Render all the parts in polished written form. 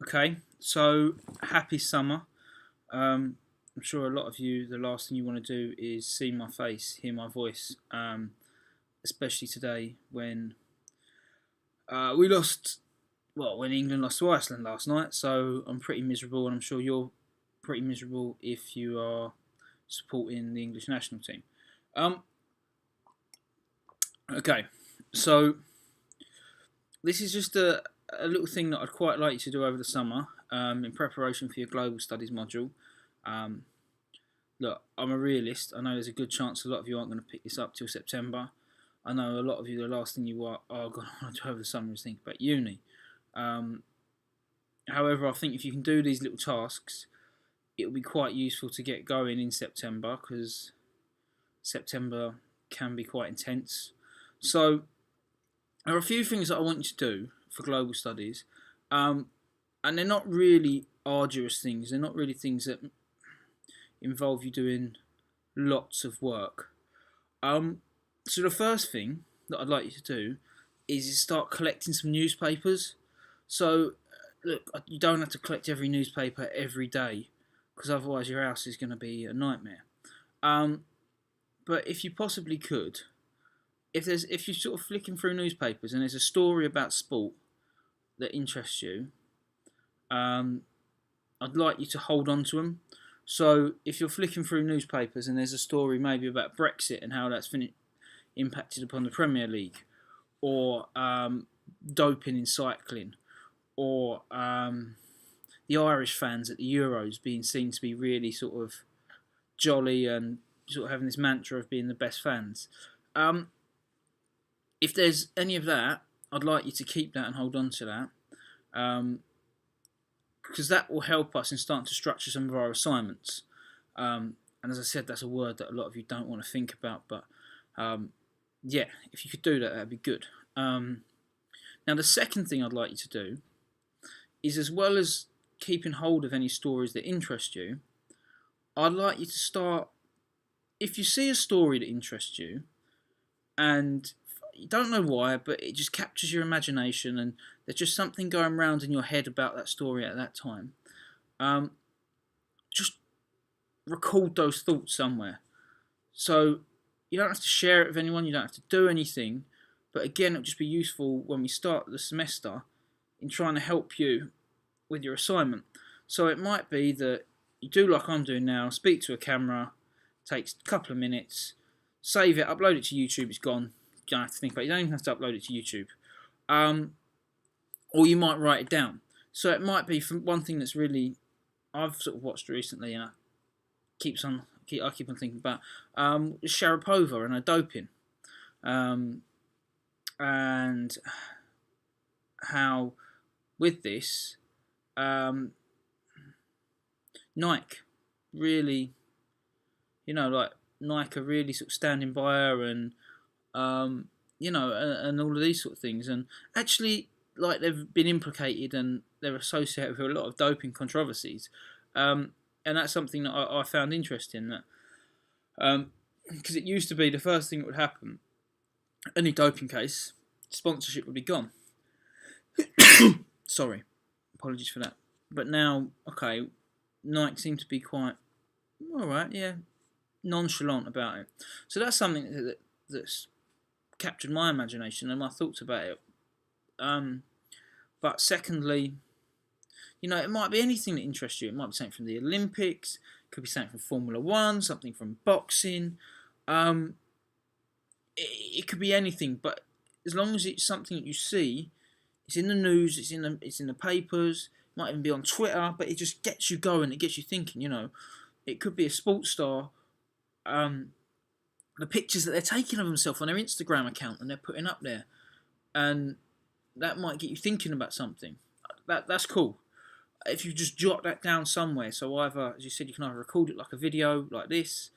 Okay, so happy summer. I'm sure a lot of you, the last thing you want to do is see my face, hear my voice, especially today when we lost, well, when England lost to Iceland last night. So I'm pretty miserable, and I'm sure you're pretty miserable if you are supporting the English national team. Um, okay, so this is just a little thing that I'd quite like you to do over the summer in preparation for your global studies module. Um, Look, I'm a realist. I know there's a good chance a lot of you aren't going to pick this up till September. I know a lot of you, the last thing you are going to want to do over the summer is think about uni. Um, However, I think if you can do these little tasks, it'll be quite useful to get going in September because September can be quite intense. So, there are a few things that I want you to do for global studies, and they're not really arduous things. They're not really things that involve you doing lots of work. Um, so the first thing that I'd like you to do is start collecting some newspapers. So look, you don't have to collect every newspaper every day because otherwise your house is going to be a nightmare. Um, but if you possibly could, if you're sort of flicking through newspapers and there's a story about sport that interests you, um, I'd like you to hold on to them. So if you're flicking through newspapers and there's a story maybe about Brexit and how that's impacted upon the Premier League, or doping in cycling, or the Irish fans at the Euros being seen to be really sort of jolly and sort of having this mantra of being the best fans. Um, if there's any of that, I'd like you to keep that and hold on to that. Um, because that will help us in starting to structure some of our assignments. And as I said, that's a word that a lot of you don't want to think about, but yeah, if you could do that, that'd be good. Now, the second thing I'd like you to do is, as well as keeping hold of any stories that interest you, I'd like you to start, if you see a story that interests you, and you don't know why, but it just captures your imagination, and there's just something going around in your head about that story at that time, um, just record those thoughts somewhere. So you don't have to share it with anyone, you don't have to do anything, but again, it'll just be useful when we start the semester in trying to help you with your assignment. So it might be that you do like I'm doing now, speak to a camera, takes a couple of minutes, save it, upload it to YouTube, it's gone. You don't have to think about it, you don't even have to upload it to YouTube. Or you might write it down. So it might be from one thing that's really I've sort of watched recently, and I keep on thinking about Sharapova and her doping, and how with this Nike really, like Nike are really sort of standing by her, and and all of these sort of things, and actually, like they've been implicated and they're associated with a lot of doping controversies, and that's something that I found interesting. That because it used to be the first thing that would happen, any doping case, sponsorship would be gone. Sorry, apologies for that. But now, okay, Nike seem to be quite all right, yeah, nonchalant about it. So that's something that's captured my imagination and my thoughts about it. But secondly, it might be anything that interests you. It might be something from the Olympics, it could be something from Formula One, something from boxing. It could be anything, but as long as it's something that you see, it's in the news, it's in the papers, it might even be on Twitter, but it just gets you going, it gets you thinking. It could be a sports star. The pictures that they're taking of themselves on their Instagram account and they're putting up there, and that might get you thinking about something. That's cool. If you just jot that down somewhere, so either, as you said, you can either record it like a video like this,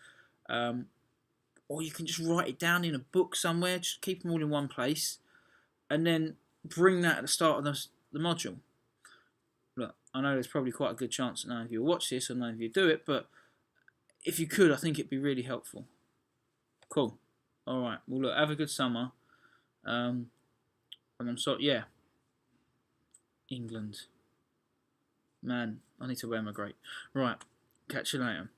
or you can just write it down in a book somewhere. Just keep them all in one place, and then bring that at the start of the module. Look, I know there's probably quite a good chance that none of you will watch this or none of you do it, but if you could, I think it'd be really helpful. Cool. All right. Well, look, have a good summer. And I'm sorry. Yeah. England. Man, I need to wear my great. Right, catch you later.